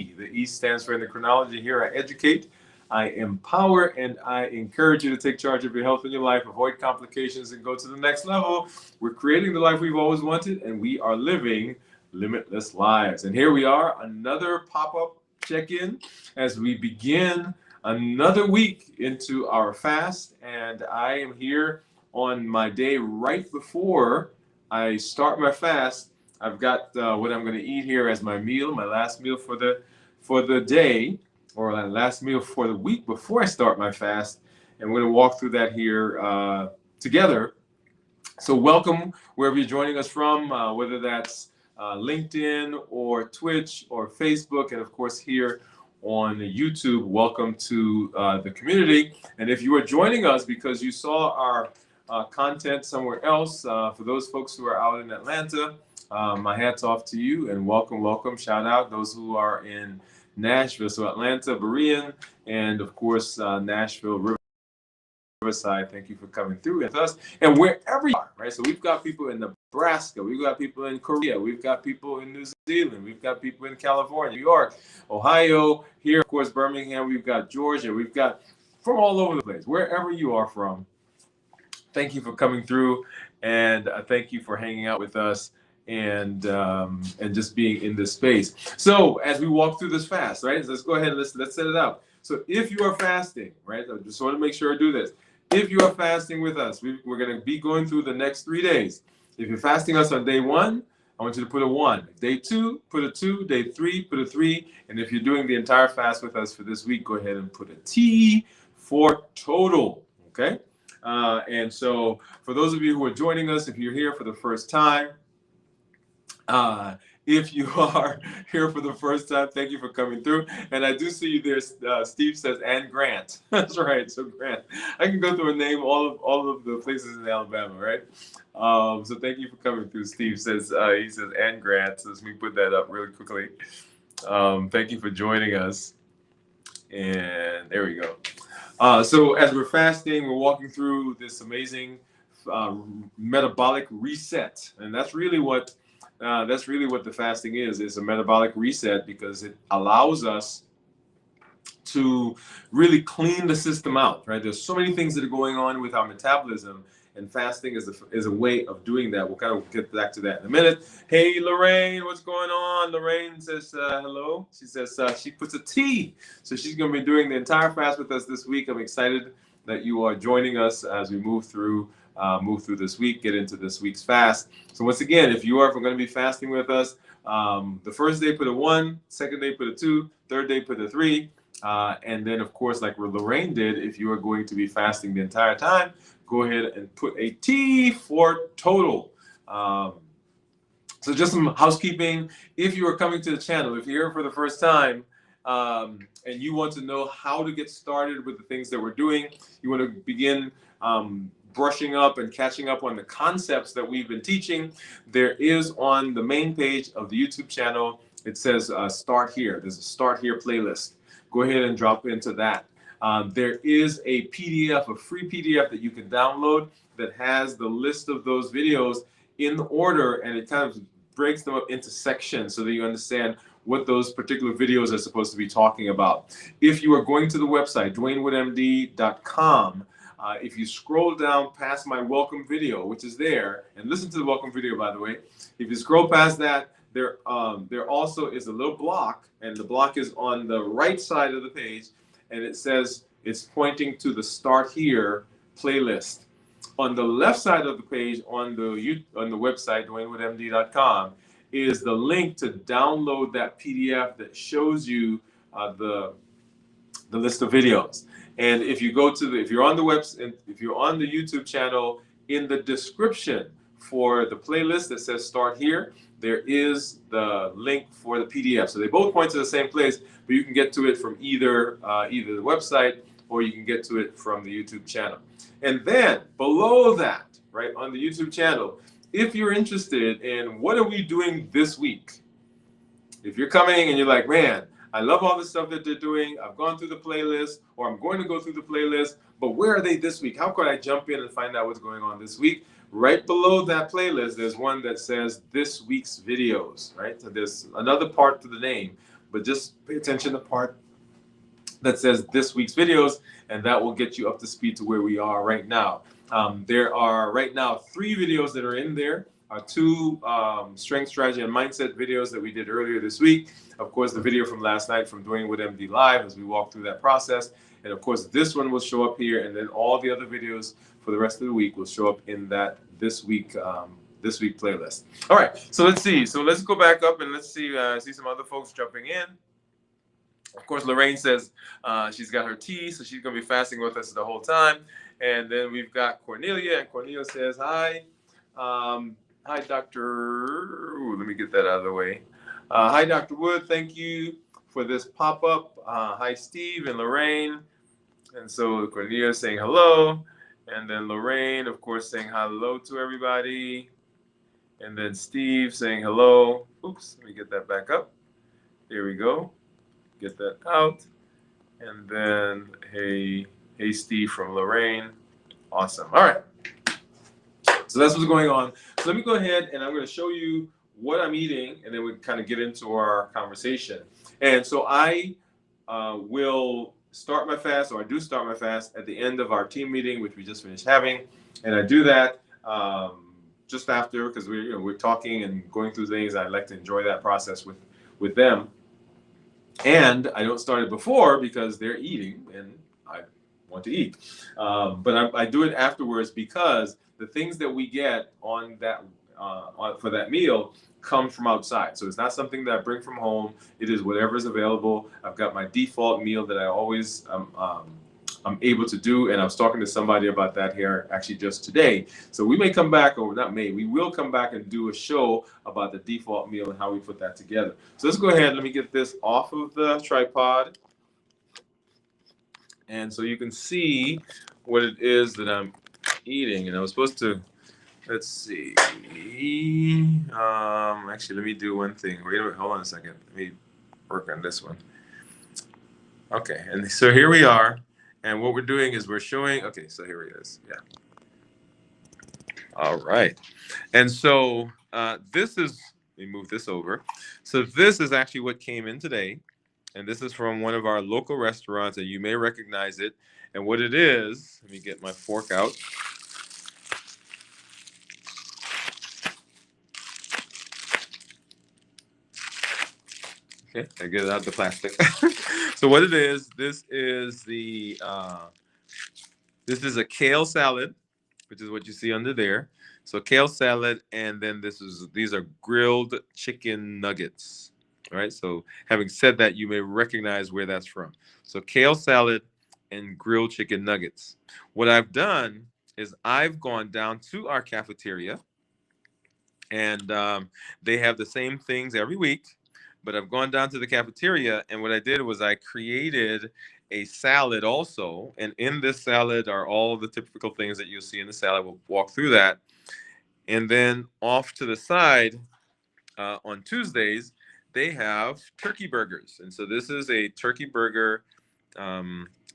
E. The E stands for endocrinology. Here I educate, I empower, and I encourage you to take charge of your health and your life, avoid complications, and go to the next level. We're creating the life we've always wanted, and we are living limitless lives. And here we are, another pop-up check-in as we begin another week into our fast. And I am here on my day right before I start my fast. I've got what I'm going to eat here as my meal, my last meal for the day, or my last meal for the week before I start my fast. And we're going to walk through that here together. So welcome wherever you're joining us from, whether that's LinkedIn or Twitch or Facebook, and of course here on YouTube. Welcome to the community. And if you are joining us because you saw our content somewhere else, for those folks who are out in Atlanta, my hat's off to you and welcome. Shout out those who are in Nashville. So Atlanta, Berean, and of course Nashville, Riverside. Thank you for coming through with us. And wherever you are, right? So we've got people in Nebraska, we've got people in Korea, we've got people in New Zealand, we've got people in California, New York, Ohio, here, of course, Birmingham, we've got Georgia, we've got from all over the place, wherever you are from. Thank you for coming through, and thank you for hanging out with us and just being in this space. So as we walk through this fast, right? So let's go ahead and let's set it up. So if you are fasting, right? I just want to make sure I do this. If you are fasting with us, we're going to be going through the next 3 days. If you're fasting us on day 1, I want you to put a 1. Day 2, put a 2. Day 3, put a 3. And if you're doing the entire fast with us for this week, go ahead and put a T for total. Okay? And so for those of you who are joining us, if you're here for the first time, if you are here for the first time, thank you for coming through. And I do see you there. Steve says, and Grant. That's right. So Grant, I can go through and name all of the places in Alabama, right? So thank you for coming through. Steve says, he says, and Grant. So let me put that up really quickly. Thank you for joining us. And there we go. So as we're fasting, we're walking through this amazing metabolic reset. And that's really what the fasting is. It's a metabolic reset because it allows us to really clean the system out, right? There's so many things that are going on with our metabolism, and fasting is a way of doing that. We'll kind of get back to that in a minute. Hey, Lorraine, what's going on? Lorraine says hello. She says she puts a T. So she's going to be doing the entire fast with us this week. I'm excited that you are joining us as we move through this week, get into this week's fast. So once again, if you're going to be fasting with us, the first day put a 1, second day put a 2, third day put a 3, and then of course, like Lorraine did, if you are going to be fasting the entire time, go ahead and put a T for total. So just some housekeeping. If you are coming to the channel, if you're here for the first time, and you want to know how to get started with the things that we're doing, you want to begin brushing up and catching up on the concepts that we've been teaching, there is on the main page of the YouTube channel, it says start here. There's a start here playlist. Go ahead and drop into that. There is a PDF, a free PDF that you can download that has the list of those videos in order, and it kind of breaks them up into sections so that you understand what those particular videos are supposed to be talking about. If you are going to the website, dwainwoodemd.com, if you scroll down past my welcome video, which is there, and listen to the welcome video, by the way. If you scroll past that, there also is a little block, and the block is on the right side of the page, and it says it's pointing to the Start Here playlist. On the left side of the page on the website, dwainwoodemd.com, is the link to download that PDF that shows you the list of videos. And if you go to if you're on the website, if you're on the YouTube channel, in the description for the playlist that says Start Here, there is the link for the PDF. So they both point to the same place, but you can get to it from either the website, or you can get to it from the YouTube channel. And then below that, right on the YouTube channel, if you're interested in what are we doing this week, if you're coming and you're like, man, I love all the stuff that they're doing, I've gone through the playlist, or I'm going to go through the playlist, but where are they this week? How could I jump in and find out what's going on this week? Right below that playlist, there's one that says this week's videos, right? So there's another part to the name, but just pay attention to the part that says this week's videos, and that will get you up to speed to where we are right now. There are right now 3 videos that are in there. 2 strength, strategy, and mindset videos that we did earlier this week. Of course, the video from last night from Dwain Woode MD Live as we walk through that process. And of course, this one will show up here, and then all the other videos for the rest of the week will show up in that this week playlist. All right, so let's see. So let's go back up and let's see some other folks jumping in. Of course, Lorraine says she's got her tea, so she's going to be fasting with us the whole time. And then we've got Cornelia, and Cornelia says, hi. Hi, Dr. Ooh, let me get that out of the way. Hi, Dr. Woode. Thank you for this pop-up. Hi, Steve and Lorraine. And so Cornelia saying hello. And then Lorraine, of course, saying hello to everybody. And then Steve saying hello. Oops, let me get that back up. Here we go. Get that out. And then, hey Steve from Lorraine. Awesome. All right. So that's what's going on. So let me go ahead and I'm going to show you what I'm eating, and then we kind of get into our conversation. And so I will start my fast, or I do start my fast at the end of our team meeting, which we just finished having. And I do that just after, because we're talking and going through things. I like to enjoy that process with them. And I don't start it before because they're eating and I want to eat. But I do it afterwards because the things that we get on that for that meal come from outside. So it's not something that I bring from home. It is whatever is available. I've got my default meal that I always I'm able to do, and I was talking to somebody about that here actually just today. So we may come back, or not may, we will come back and do a show about the default meal and how we put that together. So let's go ahead. Let me get this off of the tripod. And so you can see what it is that I'm eating. And I was supposed to, let's see. Actually, let me do one thing. Wait a minute, hold on a second. Let me work on this one. Okay, and so here we are. And what we're doing is we're showing, okay, so here it is. Yeah. All right. And so this is, let me move this over. So this is actually what came in today. And this is from one of our local restaurants, and you may recognize it. And what it is, let me get my fork out. Okay, I get it out of the plastic. So what it is, this is a kale salad, which is what you see under there. So kale salad, and then these are grilled chicken nuggets. All right. So having said that, you may recognize where that's from. So kale salad and grilled chicken nuggets. What I've done is I've gone down to our cafeteria, and they have the same things every week. But I've gone down to the cafeteria, and what I did was I created a salad also. And in this salad are all the typical things that you'll see in the salad. We'll walk through that. And then off to the side on Tuesdays, they have turkey burgers. And so this is a turkey burger,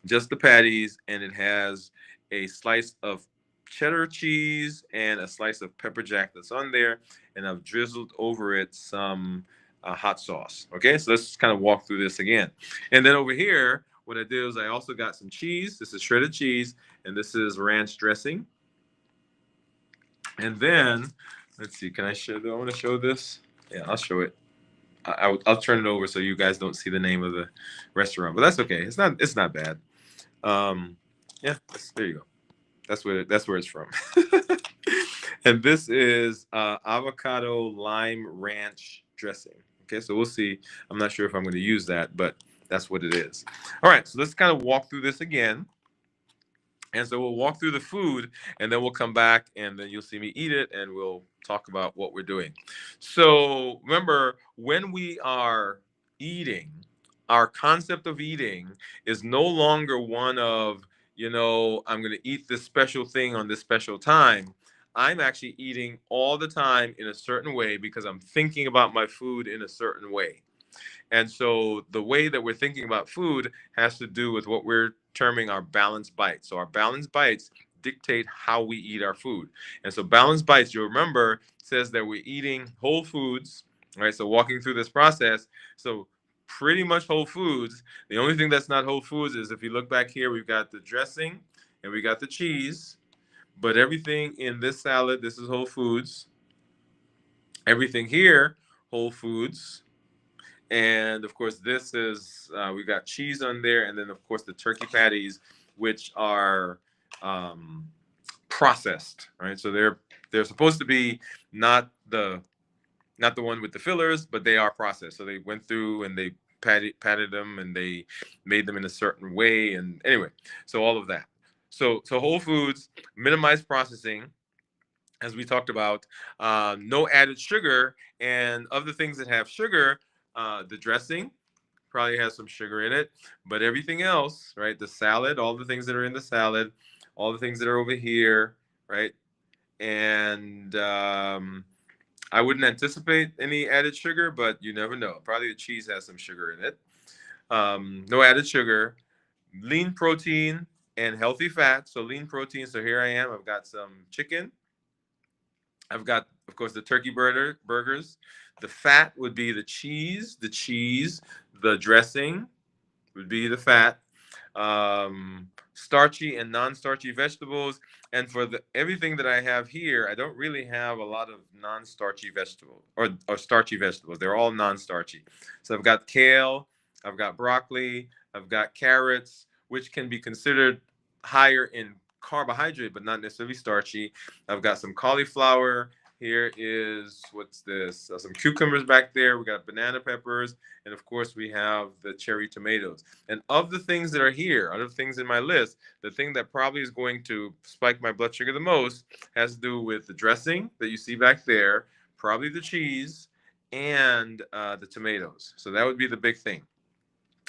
just the patties, and it has a slice of cheddar cheese and a slice of pepper jack that's on there. And I've drizzled over it some hot sauce. Okay, so let's kind of walk through this again. And then over here, what I did was I also got some cheese. This is shredded cheese, and this is ranch dressing. And then, let's see, can I show, do I want to show this? Yeah, I'll show it. I'll turn it over so you guys don't see the name of the restaurant, but that's okay. It's not bad. Yeah, there you go. That's where it's from. And this is avocado lime ranch dressing. Okay, so we'll see. I'm not sure if I'm going to use that, but that's what it is. All right, so let's kind of walk through this again. And so we'll walk through the food, and then we'll come back, and then you'll see me eat it, and we'll talk about what we're doing. So remember, when we are eating, our concept of eating is no longer one of, I'm going to eat this special thing on this special time. I'm actually eating all the time in a certain way because I'm thinking about my food in a certain way. And so the way that we're thinking about food has to do with what we're terming our balanced bites. So our balanced bites dictate how we eat our food. And so balanced bites, you'll remember, says that we're eating whole foods, right? So walking through this process. So pretty much whole foods. The only thing that's not whole foods is if you look back here, we've got the dressing and we got the cheese. But everything in this salad, this is whole foods. Everything here, whole foods. And of course, this is we got cheese on there, and then of course the turkey patties, which are um, processed, right? So they're supposed to be not the not the one with the fillers, but they are processed. So they went through and they patted them and they made them in a certain way. And anyway, so all of that. So whole foods, minimize processing, as we talked about, no added sugar, and of the things that have sugar, the dressing probably has some sugar in it, but everything else, right? The salad, all the things that are in the salad, all the things that are over here, right? And I wouldn't anticipate any added sugar, but you never know. Probably the cheese has some sugar in it. No added sugar, lean protein and healthy fat. So lean protein. So here I am. I've got some chicken. I've got, of course, the turkey burgers. The fat would be the cheese. The dressing would be the fat. Starchy and non-starchy vegetables. And for the everything that I have here, I don't really have a lot of non-starchy vegetables or starchy vegetables. They're all non-starchy. So I've got kale, I've got broccoli, I've got carrots, which can be considered higher in carbohydrate, but not necessarily starchy. I've got some cauliflower. Here is what's this? Some cucumbers back there. We got banana peppers, and of course we have the cherry tomatoes. And of the things that are here, other things in my list, the thing that probably is going to spike my blood sugar the most has to do with the dressing that you see back there, probably the cheese, and the tomatoes. So that would be the big thing,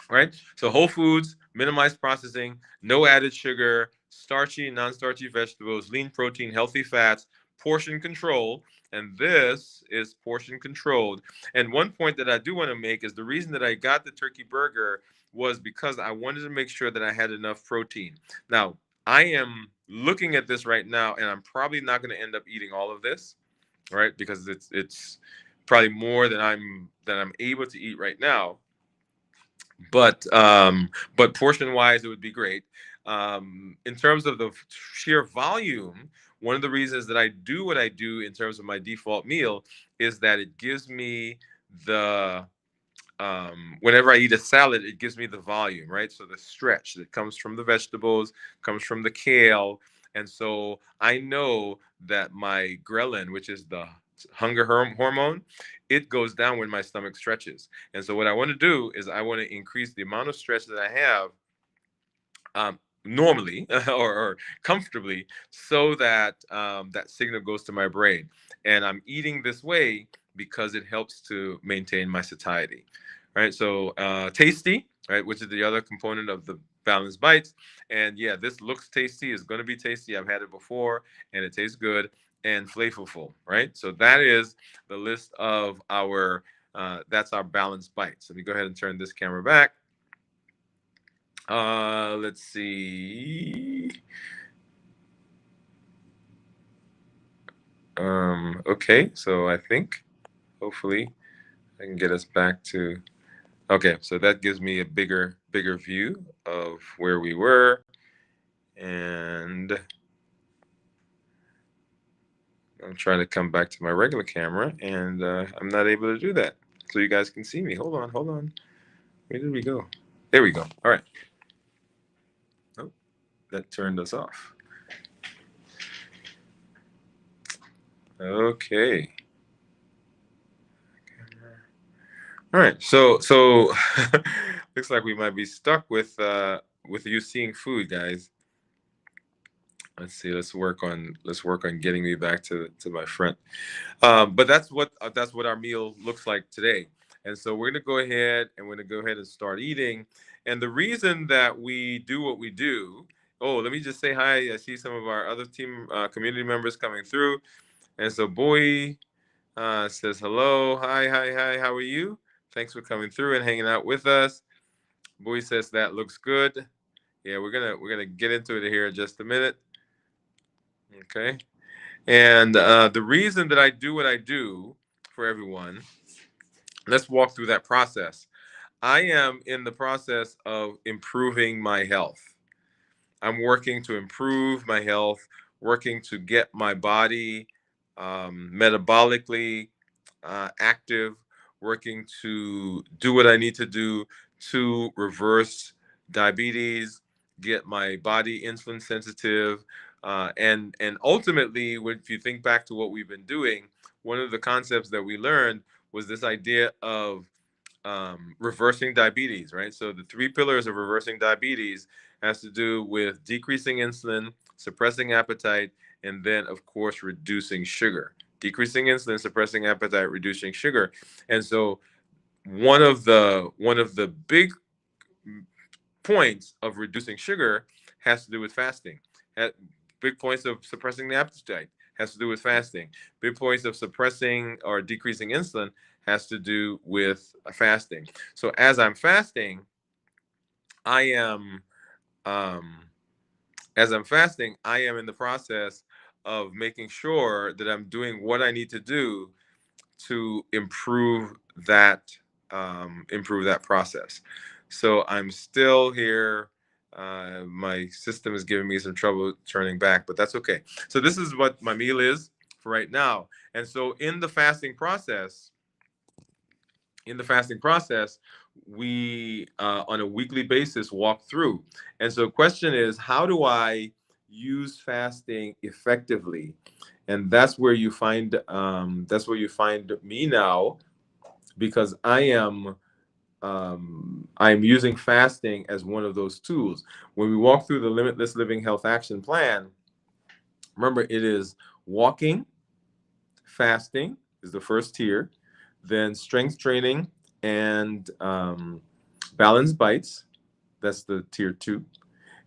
right? So whole foods, minimize processing, no added sugar, starchy, non-starchy vegetables, lean protein, healthy fats, portion control. And this is portion controlled. And one point that I do want to make is the reason that I got the turkey burger was because I wanted to make sure that I had enough protein. Now, I am looking at this right now, and I'm probably not going to end up eating all of this, right? Because it's probably more than I'm able to eat right now. But portion wise, it would be great. In terms of the sheer volume, one of the reasons that I do what I do in terms of my default meal is that it gives me the whenever I eat a salad, it gives me the volume, right? So the stretch that comes from the vegetables, comes from the kale. And so I know that my ghrelin, which is the hunger hormone, it goes down when my stomach stretches. And so what I want to do is I want to increase the amount of stretch that I have normally or comfortably so that that signal goes to my brain. And I'm eating this way because it helps to maintain my satiety, right? So tasty, right, which is the other component of the balanced bites. And yeah, this looks tasty, it's going to be tasty. I've had it before and it tastes good, and flavorful, right? So that is the list of our that's our balanced bites. Let me go ahead and turn this camera back. Let's see. Okay, so I think hopefully I can get us back to, okay, so that gives me a bigger view of where we were. And I'm trying to come back to my regular camera, and I'm not able to do that. So you guys can see me. Hold on. Where did we go? There we go. All right. Oh, that turned us off. Okay. All right. So looks like we might be stuck with you seeing food, guys. Let's see. Let's work on getting me back to my front. But that's what our meal looks like today. And so we're gonna go ahead and start eating. And the reason that we do what we do. Oh, let me just say hi. I see some of our other team community members coming through. And so Boy says hello. Hi. How are you? Thanks for coming through and hanging out with us. Boy says that looks good. Yeah, we're gonna get into it here in just a minute. Okay. And the reason that I do what I do for everyone, let's walk through that process. I am in the process of improving my health. I'm working to improve my health, working to get my body metabolically active, working to do what I need to do to reverse diabetes, get my body insulin sensitive, and ultimately, if you think back to what we've been doing, one of the concepts that we learned was this idea of reversing diabetes, right? So the three pillars of reversing diabetes has to do with decreasing insulin, suppressing appetite, and then of course reducing sugar. Decreasing insulin, suppressing appetite, reducing sugar. And so one of the big points of reducing sugar has to do with fasting. Big points of suppressing the appetite has to do with fasting. Big points of suppressing or decreasing insulin has to do with fasting. So as I'm fasting, I am um, as I'm fasting, I am in the process of making sure that I'm doing what I need to do to improve that process. So I'm still here. My system is giving me some trouble turning back, but that's okay. So this is what my meal is for right now. And so in the fasting process, we on a weekly basis walk through. And so the question is, how do I use fasting effectively? And that's where you find me now, because I'm using fasting as one of those tools. When we walk through the Limitless Living Health Action Plan, remember, it is walking, fasting is the first tier, then strength training and balance bites, that's the tier 2,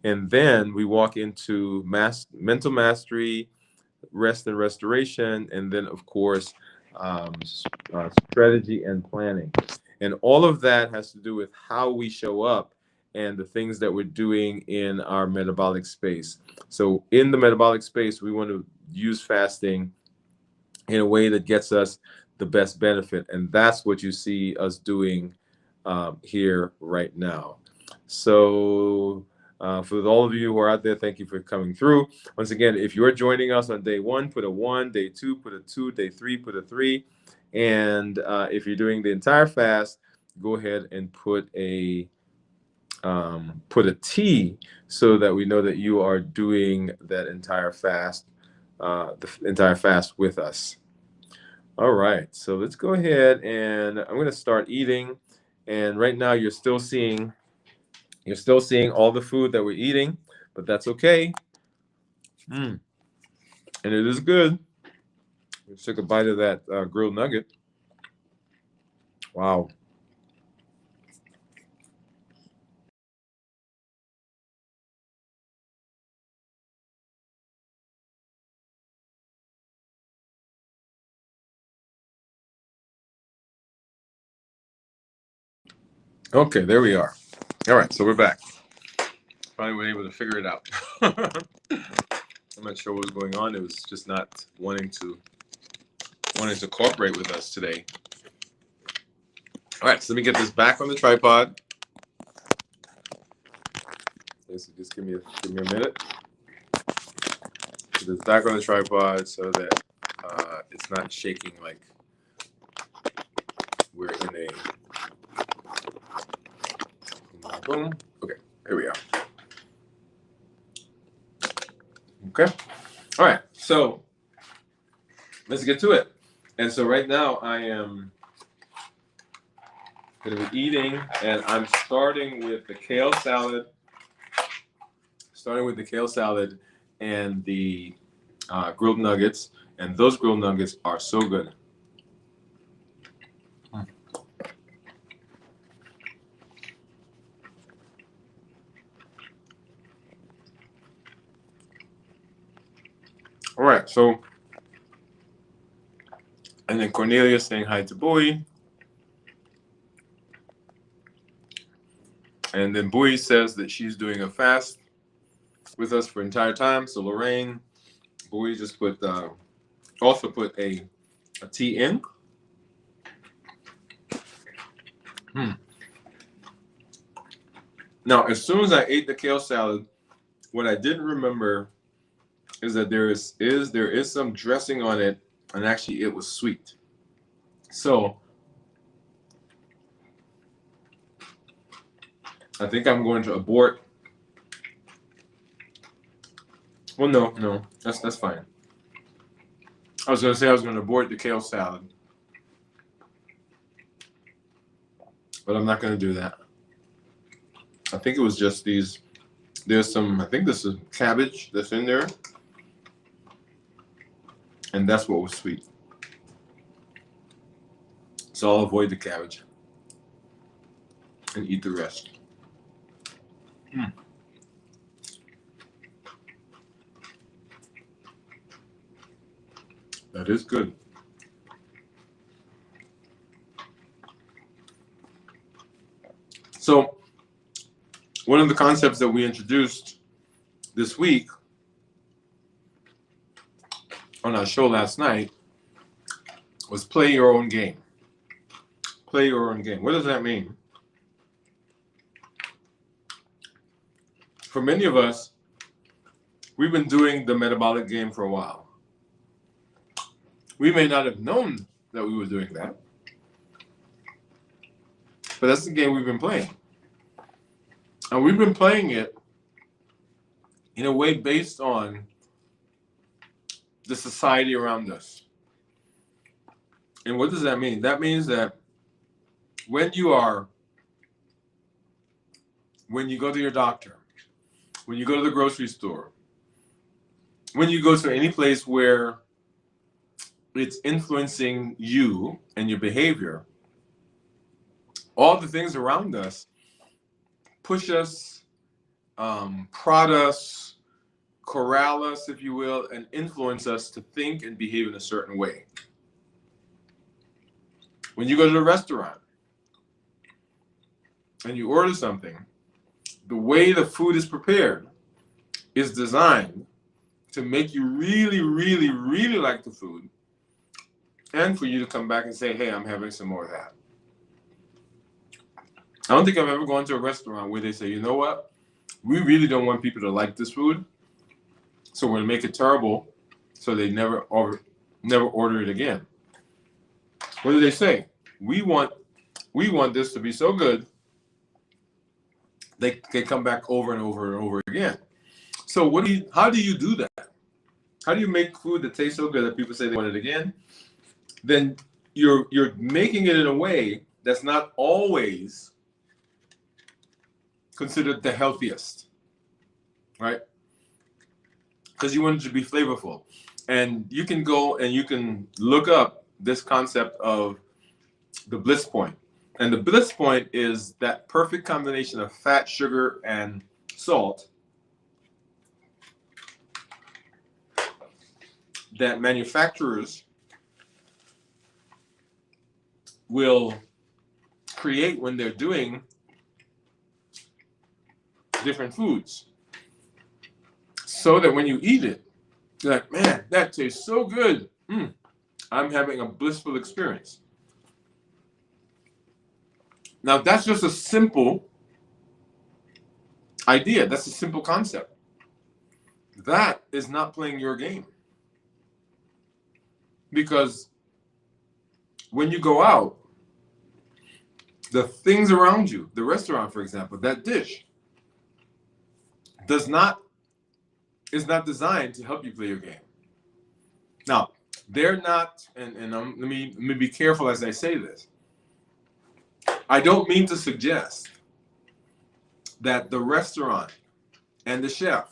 and then we walk into mental mastery, rest and restoration, and then of course strategy and planning. And all of that has to do with how we show up and the things that we're doing in our metabolic space. So in the metabolic space, we want to use fasting in a way that gets us the best benefit, and that's what you see us doing here right now. So for all of you who are out there, thank you for coming through. Once again, if you're joining us on day 1, put a 1, day 2, put a 2, day 3, put a 3. And if you're doing the entire fast, go ahead and put a T, so that we know that you are doing that entire fast, the entire fast with us. All right, so let's go ahead and I'm going to start eating. And right now you're still seeing all the food that we're eating, but that's okay. And it is good. We took a bite of that grilled nugget. Wow. Okay, there we are. All right, so we're back. Finally, we're able to figure it out. I'm not sure what was going on. It was just not wanting to cooperate with us today. All right, so let me get this back on the tripod. Okay, so just give me a minute. Put this back on the tripod so that it's not shaking like we're in a boom. Okay, here we are. Okay. All right, so let's get to it. And so right now I am going to be eating, and I'm starting with the kale salad. And the grilled nuggets, and those grilled nuggets are so good. All right, so, and then Cornelia saying hi to Bowie. And then Bowie says that she's doing a fast with us for entire time. So Lorraine, Bowie just also put a tea in. Now, as soon as I ate the kale salad, what I didn't remember is that there is some dressing on it, and actually it was sweet. So I think I'm going to abort. Well, no, that's fine. I was going to say I was going to abort the kale salad, but I'm not going to do that. I think it was just these. There's some, I think this is cabbage that's in there, and that's what was sweet. So I'll avoid the cabbage and eat the rest. That is good. So one of the concepts that we introduced this week on our show last night was play your own game. Play your own game. What does that mean? For many of us, we've been doing the metabolic game for a while. We may not have known that we were doing that, but that's the game we've been playing. And we've been playing it in a way based on the society around us. And what does that mean? That means that when you go to your doctor, when you go to the grocery store, when you go to any place where it's influencing you and your behavior, all the things around us push us, prod us, corral us, if you will, and influence us to think and behave in a certain way. When you go to the restaurant and you order something, the way the food is prepared is designed to make you really, really, really like the food, and for you to come back and say, hey, I'm having some more of that. I don't think I've ever gone to a restaurant where they say, you know what? We really don't want people to like this food, so we're going to make it terrible so they never order it again. What do they say? We want this to be so good they come back over and over and over again. So how do you do that? How do you make food that tastes so good that people say they want it again? Then you're making it in a way that's not always considered the healthiest, right? Because you want it to be flavorful. And you can go and you can look up this concept of the bliss point. And the bliss point is that perfect combination of fat, sugar, and salt that manufacturers will create when they're doing different foods, so that when you eat it, you're like, man, that tastes so good. I'm having a blissful experience. Now, that's just a simple idea. That's a simple concept. That is not playing your game. Because when you go out, the things around you, the restaurant, for example, that dish is not designed to help you play your game. Now, they're not, and let me be careful as I say this. I don't mean to suggest that the restaurant and the chef,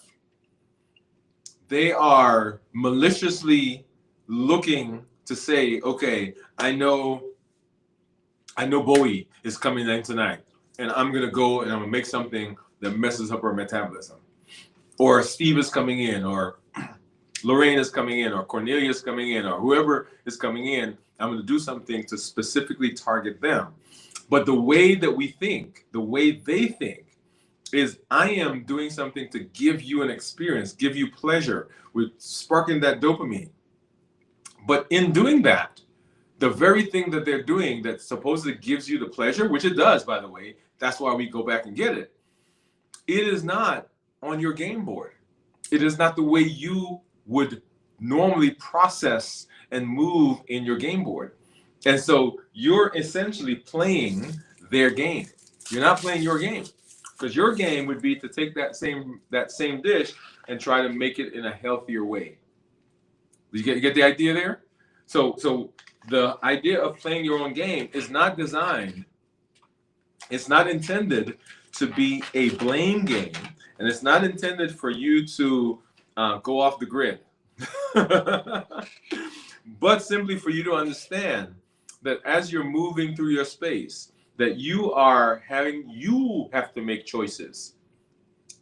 they are maliciously looking to say, okay, I know Bowie is coming in tonight, and I'm gonna go and I'm gonna make something that messes up our metabolism. Or Steve is coming in, or Lorraine is coming in, or Cornelia is coming in, or whoever is coming in, I'm gonna do something to specifically target them. But the way that we think, the way they think, is I am doing something to give you an experience, give you pleasure, with sparking that dopamine. But in doing that, the very thing that they're doing that supposedly gives you the pleasure, which it does, by the way, that's why we go back and get it, it is not on your game board. It is not the way you would normally process and move in your game board. And so you're essentially playing their game. You're not playing your game. Because your game would be to take that same dish and try to make it in a healthier way. You get the idea there? So the idea of playing your own game is not designed, it's not intended to be a blame game, and it's not intended for you to go off the grid. But simply for you to understand that as you're moving through your space, that you have to make choices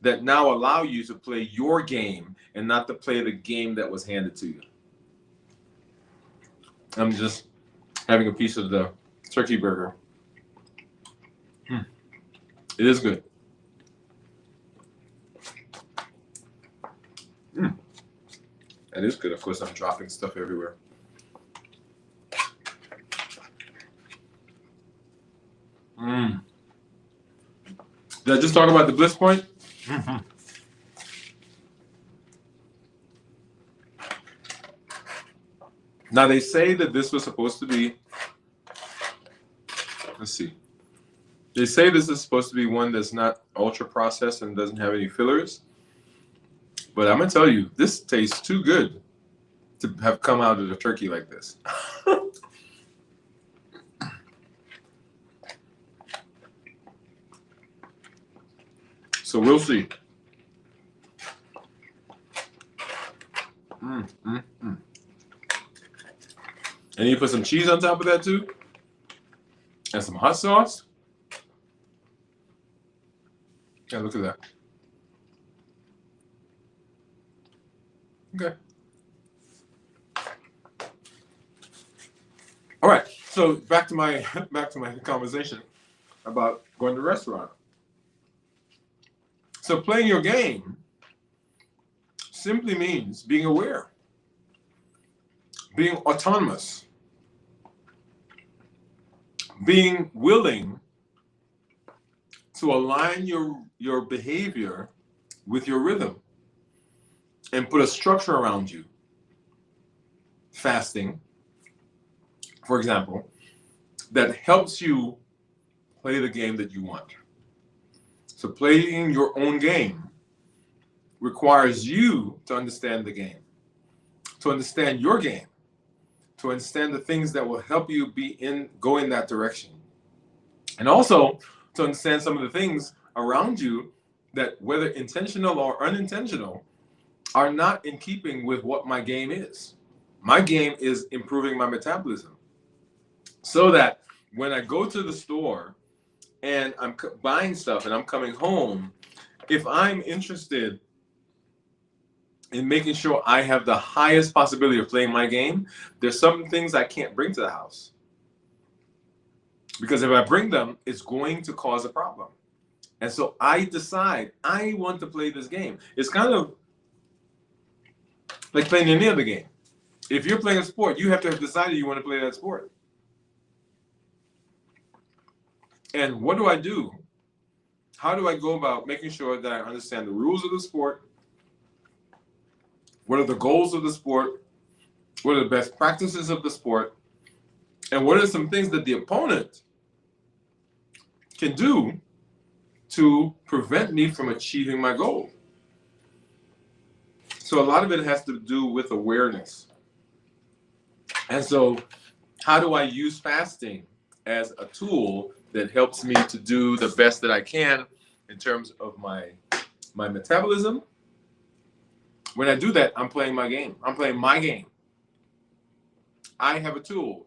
that now allow you to play your game and not to play the game that was handed to you. I'm just having a piece of the turkey burger. It is good. That is good. Of course, I'm dropping stuff everywhere. Did I just talk about the bliss point? Now, they say that this was supposed to be, let's see. They say this is supposed to be one that's not ultra processed and doesn't have any fillers. But I'm going to tell you, this tastes too good to have come out of the turkey like this. So we'll see. And you put some cheese on top of that too? And some hot sauce? Yeah, look at that. Okay. All right. So back to my conversation about going to the restaurant. So playing your game simply means being aware, being autonomous, being willing to align your behavior with your rhythm and put a structure around you. Fasting, for example, that helps you play the game that you want. So playing your own game requires you to understand the game, to understand your game, to understand the things that will help you go in that direction. And also to understand some of the things around you that, whether intentional or unintentional, are not in keeping with what my game is. My game is improving my metabolism so that when I go to the store and I'm buying stuff and I'm coming home, if I'm interested in making sure I have the highest possibility of playing my game, there's some things I can't bring to the house. Because if I bring them, it's going to cause a problem. And so I decide I want to play this game. It's kind of like playing any other game. If you're playing a sport, you have to have decided you want to play that sport. And what do I do? How do I go about making sure that I understand the rules of the sport? What are the goals of the sport? What are the best practices of the sport? And what are some things that the opponent can do to prevent me from achieving my goal? So a lot of it has to do with awareness. And so how do I use fasting as a tool that helps me to do the best that I can in terms of my metabolism? When I do that, I'm playing my game. I'm playing my game. I have a tool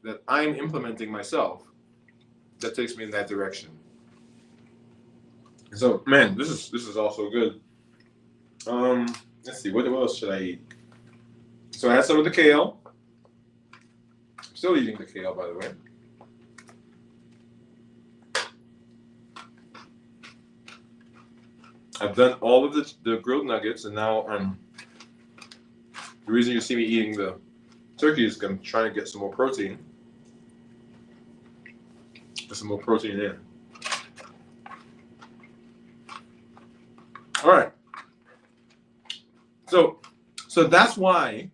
that I'm implementing myself that takes me in that direction. So, man, this is also good. Let's see, what else should I eat? So I had some of the kale. I'm still eating the kale, by the way. I've done all of the grilled nuggets, and now the reason you see me eating the turkey is I'm trying to get some more protein. Get some more protein in. All right. So that's why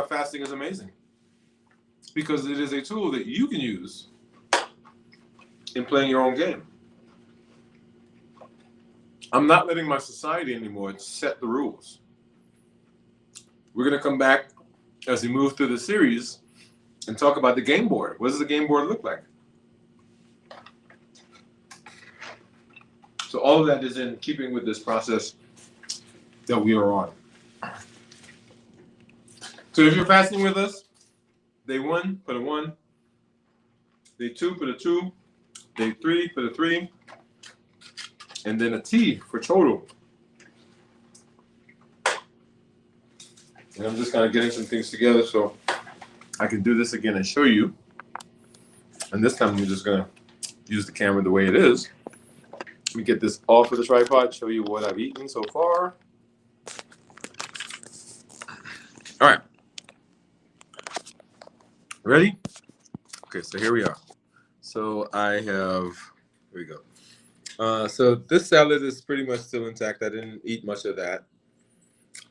fasting is amazing, because it is a tool that you can use in playing your own game. I'm not letting my society anymore set the rules. We're going to come back as we move through the series and talk about the game board. What does the game board look like? So all of that is in keeping with this process that we are on. So if you're fasting with us, day 1, put a 1. Day 2, put a 2. Day 3, put a 3. And then a T for total. And I'm just kind of getting some things together so I can do this again and show you. And this time I'm just going to use the camera the way it is. Let me get this off of the tripod, show you what I've eaten so far. All right. Ready? Okay, so here we are. So I have, here we go. So this salad is pretty much still intact. I didn't eat much of that.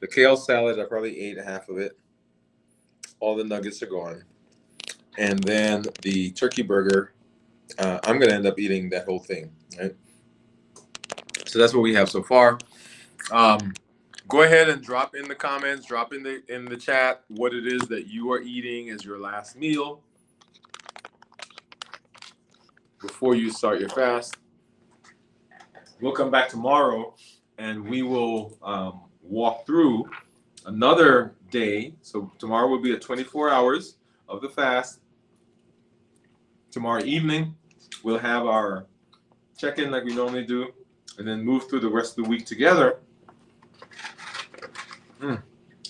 The kale salad, I probably ate half of it. All the nuggets are gone. And then the turkey burger, I'm going to end up eating that whole thing, right? So that's what we have so far. Go ahead and drop in the comments, drop in the chat what it is that you are eating as your last meal before you start your fast. We'll come back tomorrow and we will walk through another day. So tomorrow will be at 24 hours of the fast. Tomorrow evening, we'll have our check-in like we normally do, and then move through the rest of the week together.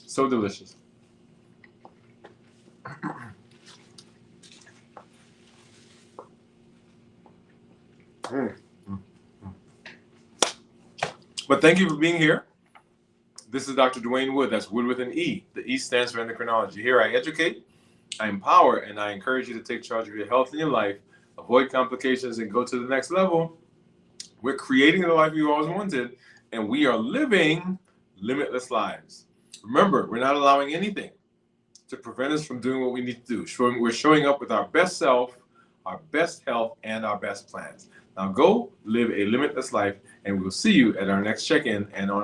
So delicious. But thank you for being here. This is Dr. Dwain Woode. That's Wood with an E. The E stands for endocrinology. Here I educate, I empower, and I encourage you to take charge of your health and your life, avoid complications, and go to the next level. We're creating the life you always wanted, and we are living limitless lives. Remember, we're not allowing anything to prevent us from doing what we need to do. We're showing up with our best self, our best health, and our best plans. Now go live a limitless life, and we'll see you at our next check-in and on our